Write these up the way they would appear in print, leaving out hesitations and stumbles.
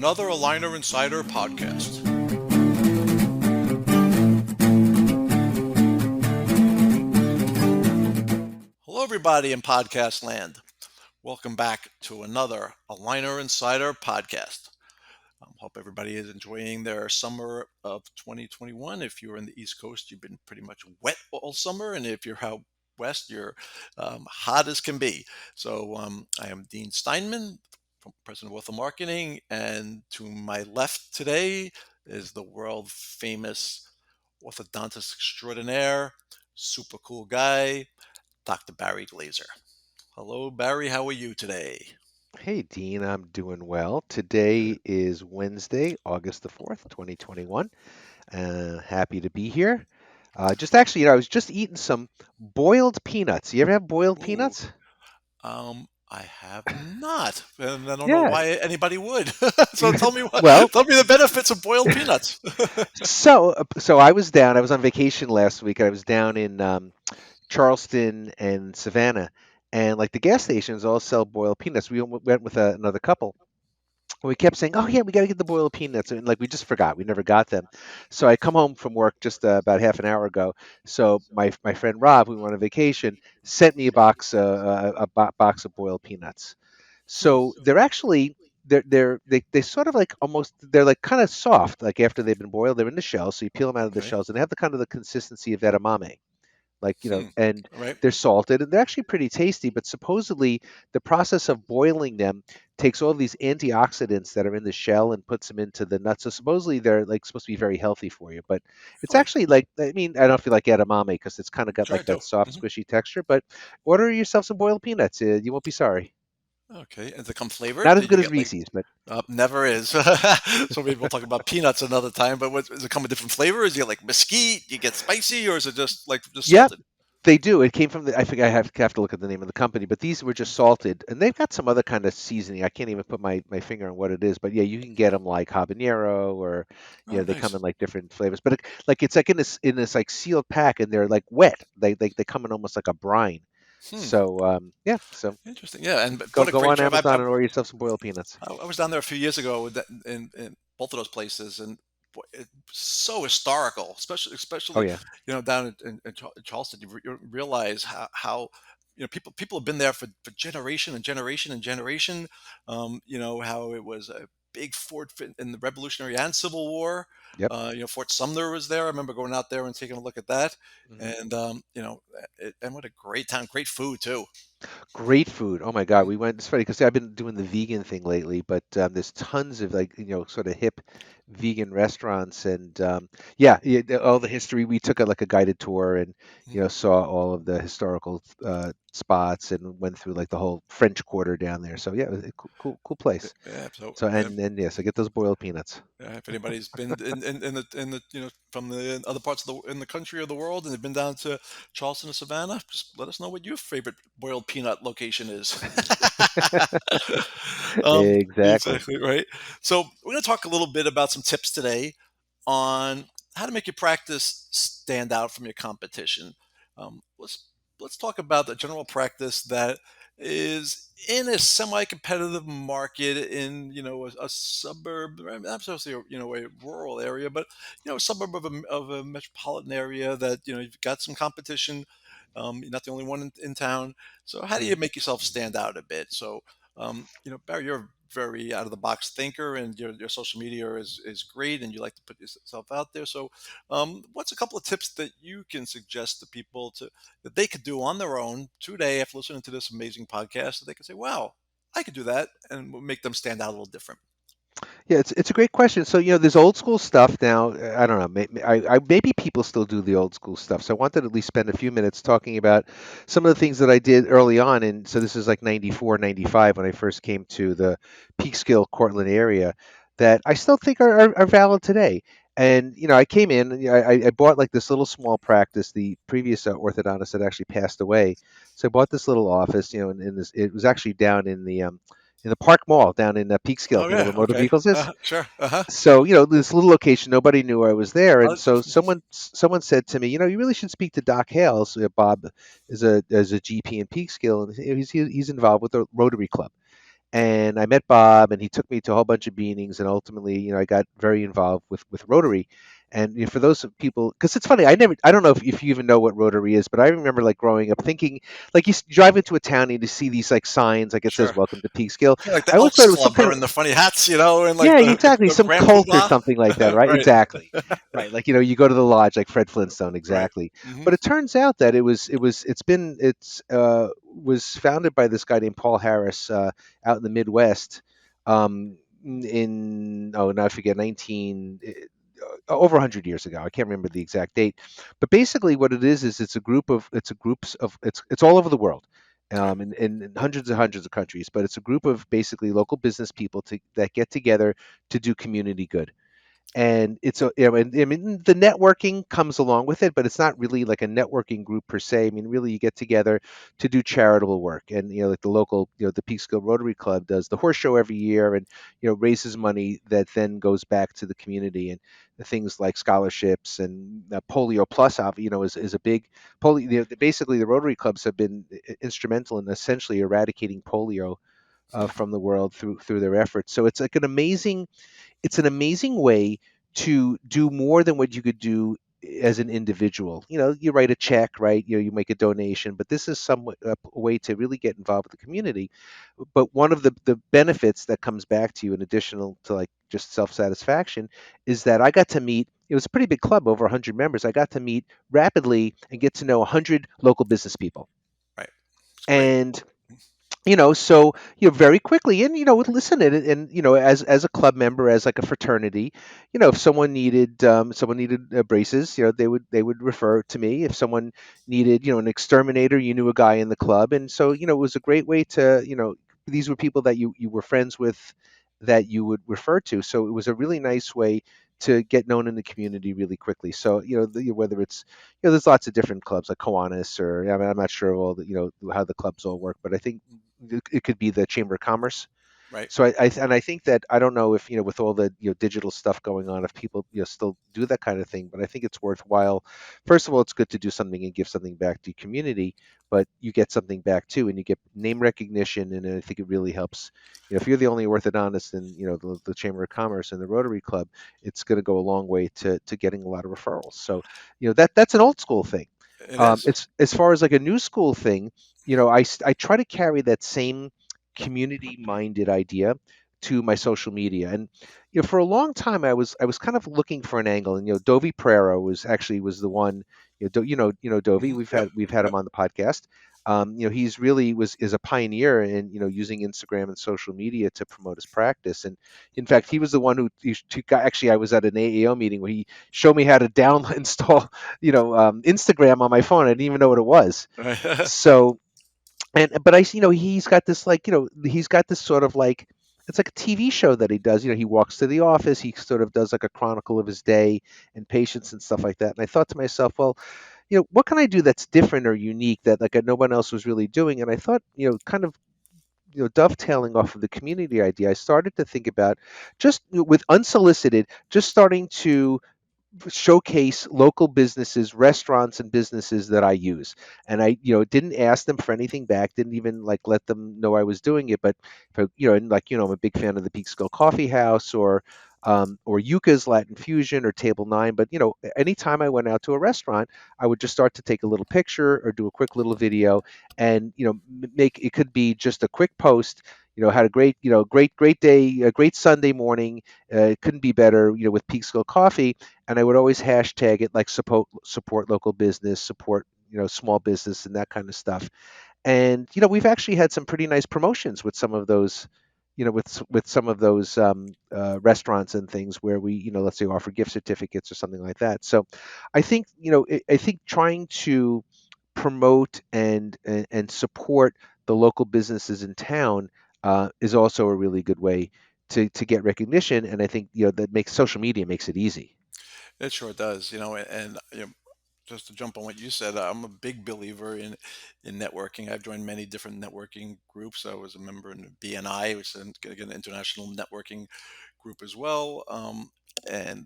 another Aligner Insider podcast. Hello, everybody in podcast land. Welcome back to another Aligner Insider podcast. Hope everybody is enjoying their summer of 2021. If you're in the East Coast, you've been pretty much wet all summer. And if you're out west, you're hot as can be. So I am Dean Steinman, President of Wealth Marketing. And to my left today is the world famous orthodontist extraordinaire, super cool guy, Dr. Barry Glaser. Hello, Barry. How are you today? Hey, Dean, I'm doing well. Today is Wednesday, August the 4th, 2021. Happy to be here. Just actually, I was just eating some boiled peanuts. You ever have boiled Ooh. peanuts? I have not, and I don't know Yeah. why anybody would. So tell me Well, tell me the benefits of boiled peanuts. so I was down. I was on vacation last week. I was down in Charleston and Savannah, and like the gas stations all sell boiled peanuts. We went with another couple. We kept saying, "Oh yeah, we got to get the boiled peanuts," and like we just forgot. We never got them. So I come home from work just about half an hour ago. So my friend Rob, who went on vacation, sent me a box of boiled peanuts. Hmm. So they're actually they sort of like almost they're like kind of soft like after they've been boiled. They're in the shell, so you peel them out of the Okay. shells, and they have the kind of the consistency of edamame, like Hmm. and Right. they're salted and they're actually pretty tasty, but supposedly the process of boiling them takes all these antioxidants that are in the shell and puts them into the nuts, so supposedly they're like supposed to be very healthy for you. But it's Really? actually like, I mean, I don't know if you like edamame because it's kind of got Sure, I like do. that soft Hmm. squishy texture, but order yourself some boiled peanuts, you won't be sorry. Okay. And they come flavored? Not as Did you good as get like? Reese's, but Never is. So maybe we'll talk about peanuts another time. But what, does it come with different flavors? You get like mesquite? You get spicy, or is it just yeah. salted? They do. It came from the. I think I have to look at the name of the company, but these were just salted, and they've got some other kind of seasoning. I can't even put my finger on what it is, but yeah, you can get them like habanero, or Oh, they come nice. in like different flavors. But like it's like in this like sealed pack, and they're like wet. They come in almost like a brine. Hmm. So so Interesting. Yeah. And go what a go great on job. Amazon and order yourself some boiled peanuts. I was down there a few years ago in both of those places, and boy, it's so historical, Oh especially yeah. down in Charleston. You realize how people have been there for generation and generation and generation. How it was a big fort in the Revolutionary and Civil War. Yep. Fort Sumner was there. I remember going out there and taking a look at that, hmm and and what a great town, great food too. Great food. Oh my God, we went. It's funny because I've been doing the vegan thing lately, but there's tons of like sort of hip vegan restaurants, and yeah, all the history. We took like a guided tour and Mm. saw all of the historical spots and went through like the whole French Quarter down there. So yeah, it was a cool place. Yeah, so So yeah, and yes, I get those boiled peanuts. if anybody's been in the from the other parts of the country or the world and they've been down to Charleston or Savannah, just let us know what your favorite boiled peanut location is. Exactly. Exactly right. So we're going to talk a little bit about some tips today on how to make your practice stand out from your competition. Let's talk about the general practice that is in a semi-competitive market in a suburb, not necessarily a rural area, but a suburb of a metropolitan area that you've got some competition. You're not the only one in town. So how do you Mhm. make yourself stand out a bit? So Barry, you're a very out of the box thinker, and your social media is great, and you like to put yourself out there. So, what's a couple of tips that you can suggest to people that they could do on their own today after listening to this amazing podcast? That they could say, "Wow, I could do that," and will make them stand out a little different. Yeah, it's a great question. So, there's old school stuff now. I don't know. Maybe people still do the old school stuff. So I wanted to at least spend a few minutes talking about some of the things that I did early on. And so this is like 94, 95 when I first came to the Peekskill, Cortland area that I still think are valid today. And, I came in and I bought like this little small practice. The previous orthodontist had actually passed away. So I bought this little office, in this, it was actually down in the Park Mall down in Peekskill, Oh where yeah, Motor okay, Vehicles is. sure, uh-huh. So, this little location, nobody knew I was there, Uh, and so someone said to me, you really should speak to Doc Hales. Bob is a GP in Peekskill, and he's involved with the Rotary Club. and I met Bob, and he took me to a whole bunch of meetings, and ultimately, I got very involved with Rotary. And for those people, because it's funny, I don't know if you even know what Rotary is, but I remember like growing up thinking, like drive into a town and you see these like signs, like it says Sure. "Welcome to Peekskill." Yeah, like the I always thought Elks it was some Club kind wearing of, the funny hats, and like yeah, the exactly, the some Grand cult or Poobah. something like that, right? Right. Exactly, right. Like you go to the lodge, like Fred Flintstone, Right. exactly. Hmm. But it turns out that it's was founded by this guy named Paul Harris out in the Midwest, in now I forget 19 over 100 years ago. I can't remember the exact date, but basically what it is it's a groups of it's all over the world. Right. In hundreds and hundreds of countries, but it's a group of basically local business people that get together to do community good. And it's a and I mean the networking comes along with it, but it's not really like a networking group per se. I mean, really, you get together to do charitable work, and like the local, the Peekskill Rotary Club does the horse show every year, and raises money that then goes back to the community, and the things like scholarships and polio plus, is a big polio. Basically, the Rotary clubs have been instrumental in essentially eradicating polio from the world through their efforts. So it's an amazing way to do more than what you could do as an individual. You write a check, right? You make a donation, but this is somewhat a way to really get involved with the community. But one of the benefits that comes back to you, in additional to like just self satisfaction, is that I got to meet. It was a pretty big club, over 100 members. I got to meet rapidly and get to know 100 local business people. Right. It's great. And so very quickly, and listen, and as a club member, as like a fraternity, if someone needed braces, they would refer to me. If someone needed an exterminator, you knew a guy in the club. And so it was a great way to these were people that you were friends with, that you would refer to. So it was a really nice way to get known in the community really quickly. So whether it's there's lots of different clubs like Kiwanis, or I mean, I'm not sure of all the how the clubs all work, but I think it could be the Chamber of Commerce. Right. So I think that, I don't know if with all the digital stuff going on, if people still do that kind of thing, but I think it's worthwhile. First of all, it's good to do something and give something back to your community, but you get something back too, and you get name recognition, and I think it really helps. If you're the only orthodontist in the Chamber of Commerce and the Rotary Club, it's going to go a long way to getting a lot of referrals. So that's an old school thing. It is. It's as far as like a new school thing. I try to carry that same community minded idea to my social media. And for a long time I was kind of looking for an angle. And Dovi Pereira was the one. Dovi, Hmm. Yep. we've had Yep. him on the podcast. He's really was is a pioneer in using Instagram and social media to promote his practice. And in fact, he was the one who got, actually, I was at an AAO meeting where he showed me how to download install Instagram on my phone. I didn't even know what it was. Right. So, and but he's got this, like, he's got this sort of like, it's like a TV show that he does. He walks to the office, he sort of does like a chronicle of his day and patients and stuff like that. And I thought to myself, well, what can I do that's different or unique that like no one else was really doing? And I thought, kind of dovetailing off of the community idea, I started to think about, just with unsolicited, just starting to showcase local businesses, restaurants and businesses that I use. And I, didn't ask them for anything back, didn't even like let them know I was doing it. But if and like, I'm a big fan of the Peekskill Coffee House, or Yuca's Latin Fusion, or Table Nine. But anytime I went out to a restaurant, I would just start to take a little picture or do a quick little video, and make it, could be just a quick post. Had a great, great day, a great Sunday morning. It couldn't be better, with Peekskill Coffee. And I would always hashtag it like support local business, support small business, and that kind of stuff. And we've actually had some pretty nice promotions with some of those, with some of those restaurants and things, where we, let's say, offer gift certificates or something like that. So I think, I think trying to promote and support the local businesses in town is also a really good way to get recognition. And I think that makes social media makes it easy. It sure does. And just to jump on what you said, I'm a big believer in networking. I've joined many different networking groups. I was a member in the BNI, which is an international networking group as well. And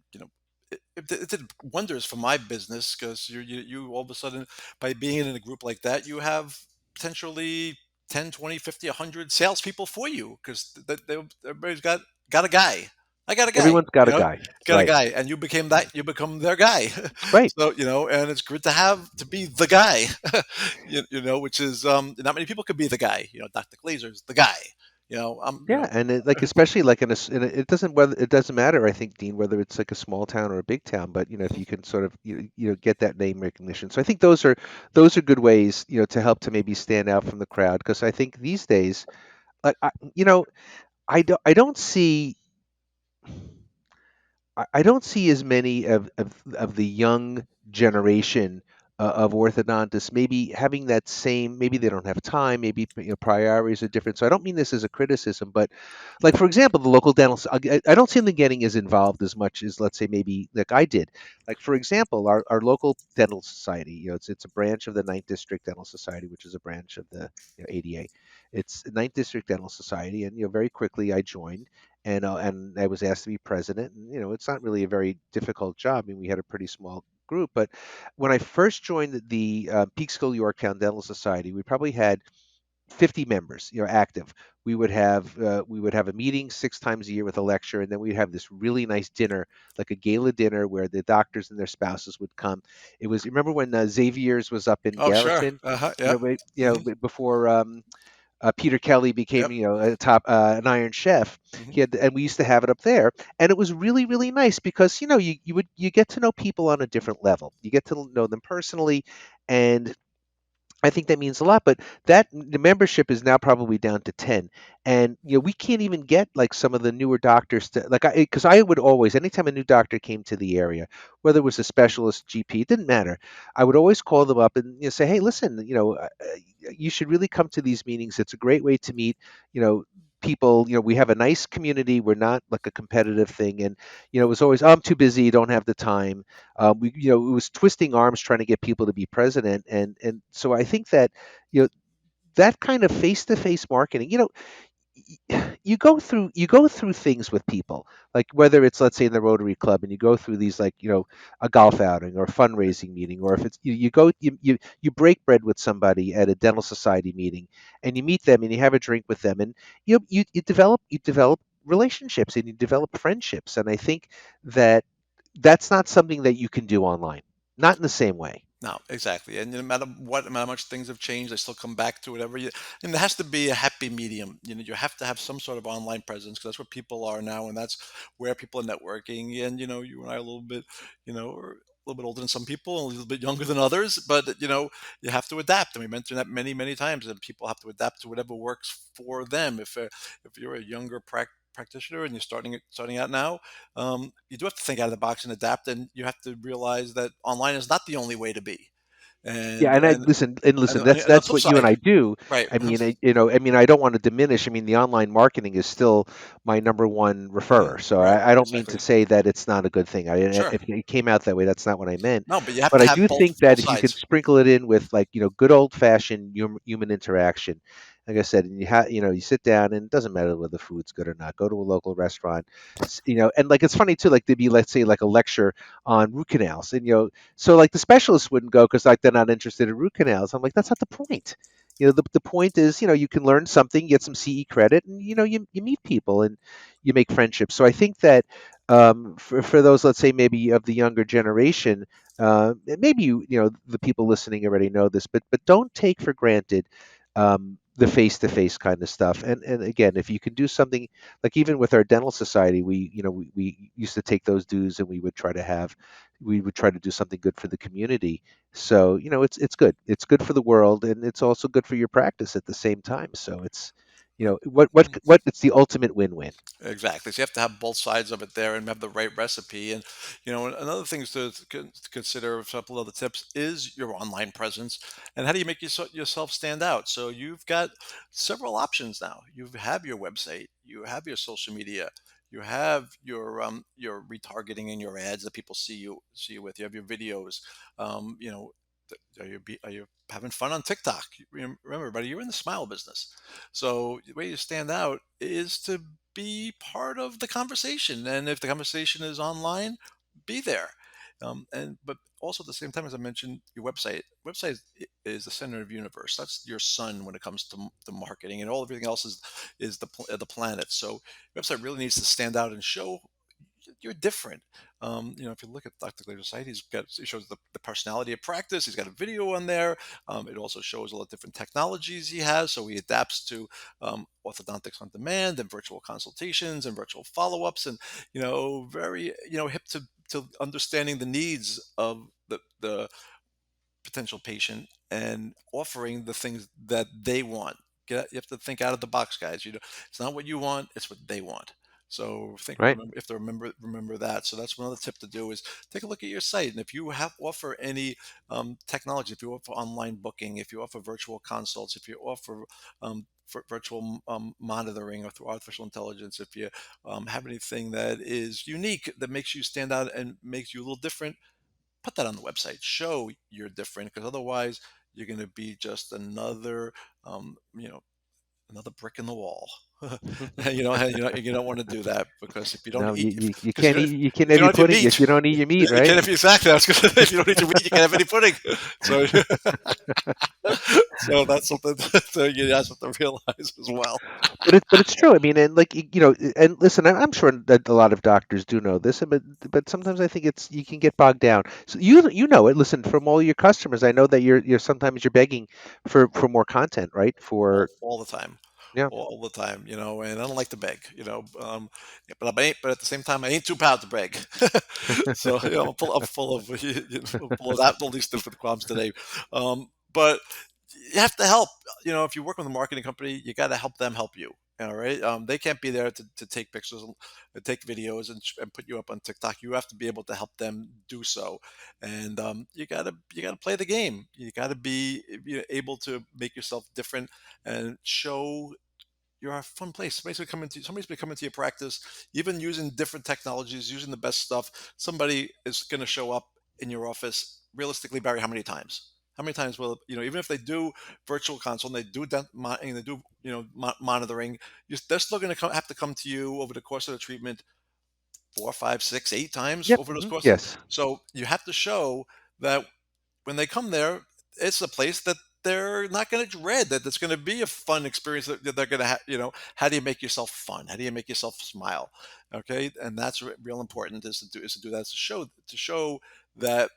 it did wonders for my business, because you all of a sudden, by being in a group like that, you have potentially. 10, 20, 50, 100 salespeople for you because everybody's got a guy. I got a guy, Everyone's got a guy, got a right? guy, and you became that. You become their guy. Right. So and it's good to have to be the guy. Which is not many people could be the guy. Dr. Glazer's the guy. Yeah, and especially like it doesn't whether it doesn't matter. I think, Dean, whether it's like a small town or a big town, but if you can sort of get that name recognition. So I think those are good ways to help to maybe stand out from the crowd because I think these days, like I don't see. I don't see as many of the young generation of orthodontists maybe having that same. Maybe they don't have time. Maybe priorities are different. So I don't mean this as a criticism, but like for example, the local dental. I don't see them getting as involved as much as let's say maybe like I did. Like for example, our local dental society. It's a branch of the Ninth District Dental Society, which is a branch of the ADA. It's Ninth District Dental Society, and very quickly I joined and I was asked to be president. And it's not really a very difficult job. I mean, we had a pretty small group, but when I first joined the Peekskill Yorktown Dental Society, we probably had 50 members, active. We would have a meeting 6 times a year with a lecture, and then we'd have this really nice dinner, like a gala dinner, where the doctors and their spouses would come. It was remember when Xavier's was up in oh, sure. Garrison, Uh-huh. Yeah. Hmm. before Peter Kelly became, Yep. a top an Iron Chef. Hmm. And we used to have it up there, and it was really really nice because you get to know people on a different level. You get to know them personally, and I think that means a lot, but the membership is now probably down to 10. And we can't even get like some of the newer doctors to like because I would always anytime a new doctor came to the area, whether it was a specialist GP, it didn't matter. I would always call them up and say, "Hey, listen, you should really come to these meetings. It's a great way to meet, you know, people. We have a nice community. We're not like a competitive thing." And it was always, "Oh, I'm too busy, don't have the time." It was twisting arms trying to get people to be president, and so I think that you know that kind of face-to-face marketing. You go through things with people, like whether it's let's say in the Rotary Club, and you go through these like a golf outing or a fundraising meeting, or if it's you break bread with somebody at a dental society meeting, and you meet them and you have a drink with them, and you develop relationships and you develop friendships, and I think that that's not something that you can do online, not in the same way. No, exactly. And no matter what, no matter how much things have changed, they still come back to whatever you. And there has to be a happy medium. You have to have some sort of online presence because that's where people are now, and that's where people are networking. And you and I are a little bit, are a little bit older than some people, and a little bit younger than others. But you have to adapt, and we mentioned that many, many times. And people have to adapt to whatever works for them. If you're a younger practitioner and you're starting out now, you do have to think out of the box and adapt, and you have to realize that online is not the only way to be. Yeah, And and I and listen. and That's on the that's flip what you and side, I do. right? I mean, I don't want to diminish. I mean, the online marketing is still my number one Hmm. referrer. So Right, I don't mean to exactly. say that it's not a good thing. Sure. If it came out that way, that's not what I meant. No, but you have But to I have do both think that both if you can sides. sprinkle it in with like good old fashioned human interaction, like I said, and you sit down, and it doesn't matter whether the food's good or not. Go to a local restaurant, and like it's funny too. Like there'd be, let's say, like a lecture on root canals, and so like the specialists wouldn't go because like they're not interested in root canals. I'm like, that's not the point. The point is, you can learn something, get some CE credit, and you meet people and you make friendships. So I think that for those, let's say, maybe of the younger generation, maybe the people listening already know this, but don't take for granted the face-to-face kind of stuff. And again, if you can do something like even with our dental society, we used to take those dues and we would try to do something good for the community. So it's good. It's good for the world, and it's also good for your practice at the same time. So it's what it's the ultimate win-win. Exactly. So you have to have both sides of it there and have the right recipe. And another thing to consider, a couple other tips, is your online presence and how do you make yourself stand out. So you've got several options now. You have your website, you have your social media, you have your retargeting and your ads that people see you with. You have your videos. Are you having fun on TikTok? Remember, buddy, you're in the smile business. So the way you stand out is to be part of the conversation. And if the conversation is online, be there. But also at the same time, as I mentioned, your website is the center of the universe. That's your sun when it comes to the marketing, and all everything else is the planet. So website really needs to stand out and show you're different. If you look at Dr. Glaser's site, he shows the personality of practice. He's got a video on there. It also shows a lot of different technologies he has. So he adapts to orthodontics on demand and virtual consultations and virtual follow-ups, and very hip to understanding the needs of the potential patient and offering the things that they want. You have to think out of the box, guys. It's not what you want; it's what they want. So Right. remember, if to remember that. So that's another tip to do is take a look at your site, and if you have offer any technology, if you offer online booking, if you offer virtual consults, if you offer for virtual monitoring or through artificial intelligence, if you have anything that is unique that makes you stand out and makes you a little different, put that on the website. Show you're different, because otherwise you're going to be just um, you know, another brick in the wall. You don't want to do that, because if you don't No, eat, you because can't eat, you can't if you have don't your have your pudding if meat, you don't eat your meat, you right? can't have exactly. I was gonna, if you don't eat your meat, you can't have any pudding. So, so that's something that you guys have to realize as well. But it's true. I mean, and like and listen, I'm sure that a lot of doctors do know this, but sometimes I think it's you can get bogged down. So you know it. Listen, from all your customers, I know that you're sometimes you're begging for more content, right? For All the time, yeah. all the time, and I don't like to beg, yeah, but at the same time, I ain't too proud to beg. So, I'm full of, full of that, all these different qualms today. But you have to help. If you work with a marketing company, you got to help them help you. All right. They can't be there to take pictures and take videos and put you up on TikTok. You have to be able to help them do so, and you gotta play the game. You gotta be able to make yourself different and show you're a fun place. Somebody's been coming to your practice, even using different technologies, using the best stuff. Somebody is going to show up in your office. Realistically, Barry, how many times? How many times will even if they do virtual consult, and they do and they do monitoring, they're still going to have to come to you over the course of the treatment 4, 5, 6, 8 times Yep. over those courses. Yes. So you have to show that when they come there, it's a place that they're not going to dread. That it's going to be a fun experience. That they're going to have. How do you make yourself fun? How do you make yourself smile? Okay, and that's real important is to do that, to show that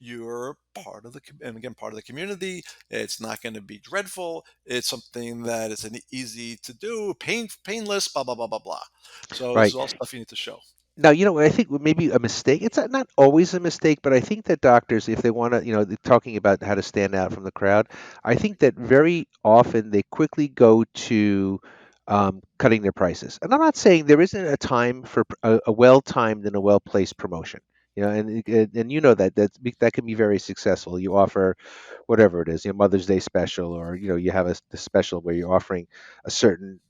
you're part of and again part of the community. It's not going to be dreadful. It's something that is an easy to do, painless, blah blah blah blah blah. So this is Right. all stuff you need to show. Now, I think maybe a mistake. It's not always a mistake, but I think that doctors, if they want to, they're talking about how to stand out from the crowd, I think that very often they quickly go to cutting their prices. And I'm not saying there isn't a time for a well-timed and a well-placed promotion. And you know that can be very successful. You offer whatever it is, Mother's Day special, or you have a special where you're offering a certain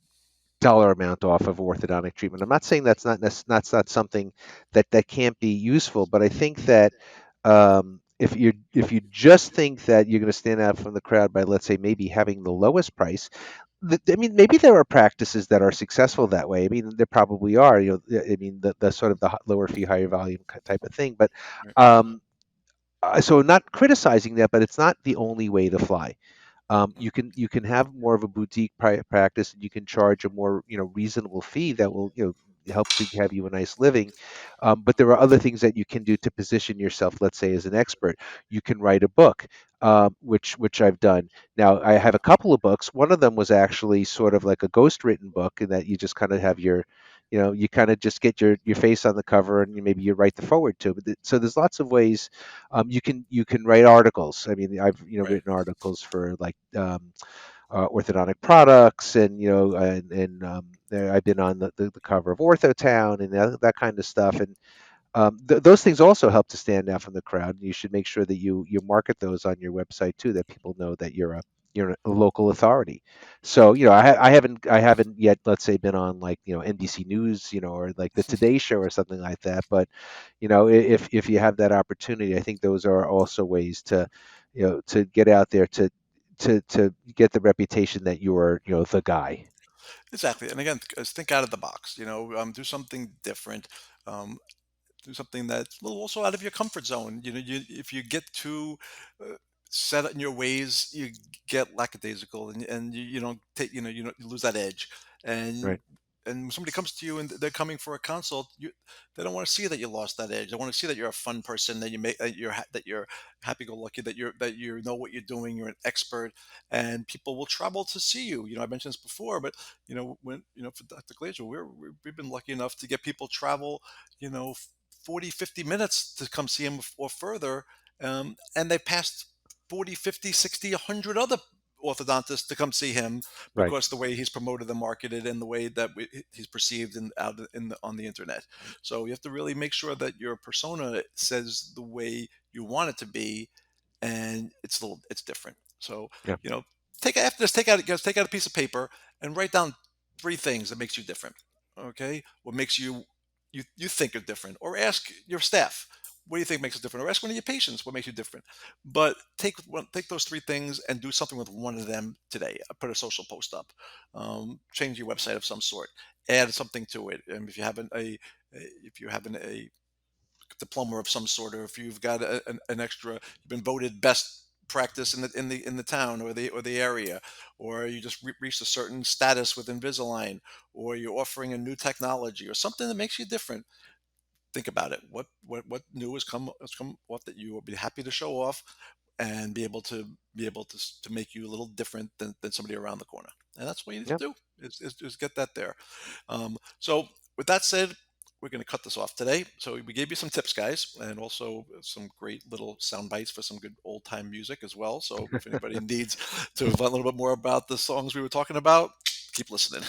dollar amount off of orthodontic treatment. I'm not saying that's not something that can't be useful, but I think that if you just think that you're going to stand out from the crowd by, let's say, maybe having the lowest price, I mean, maybe there are practices that are successful that way. I mean, there probably are. I mean, the sort of the lower fee, higher volume type of thing. But Right. um, so not criticizing that, but it's not the only way to fly. You can have more of a boutique practice, and you can charge a more reasonable fee that will help to have you a nice living. But there are other things that you can do to position yourself. Let's say as an expert, you can write a book, which I've done. Now I have a couple of books. One of them was actually sort of like a ghost written book, in that you just kind of have you kind of just get your face on the cover, and maybe you write the forward to. So there's lots of ways you can write articles. I mean, I've Right. written articles for like orthodontic products, and I've been on the cover of Orthotown and that kind of stuff. And those things also help to stand out from the crowd. You should make sure that you market those on your website too, that people know that you're a local authority. So I haven't yet, let's say, been on like NBC News, or like the Today Show or something like that. But if you have that opportunity, I think those are also ways to get out there to get the reputation that you're the guy. Exactly. And again, think out of the box. Do something different. Um, do something that's a little also out of your comfort zone. If you get too uh, set in your ways, you get lackadaisical, and you don't take, you lose that edge. And Right. and when somebody comes to you and they're coming for a consult, they don't want to see that you lost that edge. They want to see that you're a fun person, that that you're happy-go-lucky, that you know what you're doing, you're an expert, and people will travel to see you. I mentioned this before, but when for Dr. Glaser, we've been lucky enough to get people travel, you know, 40, 50 minutes to come see him or further. And they passed 40, 50, 60, 100 other orthodontists to come see him Right. because the way he's promoted and marketed and the way that he's perceived on the internet. So you have to really make sure that your persona says the way you want it to be, and it's different. So Yeah. you know, after this, take out a piece of paper and write down three things that makes you different. Okay, what makes you think are different, or ask your staff, what do you think makes us different, or ask one of your patients what makes you different. But take those three things and do something with one of them today. Put a social post up, change your website of some sort, add something to it. And if you haven't a diploma of some sort, or if you've got an extra, you've been voted best practice in the town or the area, or you just reached a certain status with Invisalign, or you're offering a new technology or something that makes you different. Think about it. What new has come off that you will be happy to show off, and be able to make you a little different than somebody around the corner. And that's what you need to Yeah. do, is get that there. So with that said, we're going to cut this off today. So we gave you some tips, guys, and also some great little sound bites for some good old time music as well. So if anybody needs to find a little bit more about the songs we were talking about, keep listening.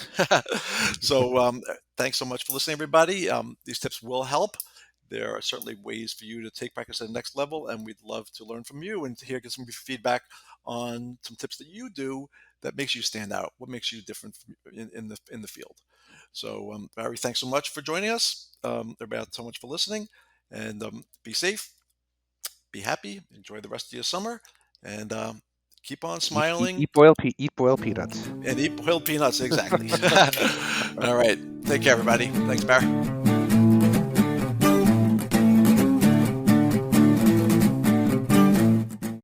So thanks so much for listening, everybody. These tips will help. There are certainly ways for you to take practice at the next level, and we'd love to learn from you and to get some feedback on some tips that you do that makes you stand out. What makes you different in the field? So, Barry, thanks so much for joining us. Everybody, so much for listening, and be safe, be happy, enjoy the rest of your summer, and keep on smiling Eat boiled peanuts. and eat boiled peanuts. Exactly. All right. Take care, everybody. Thanks, Barry.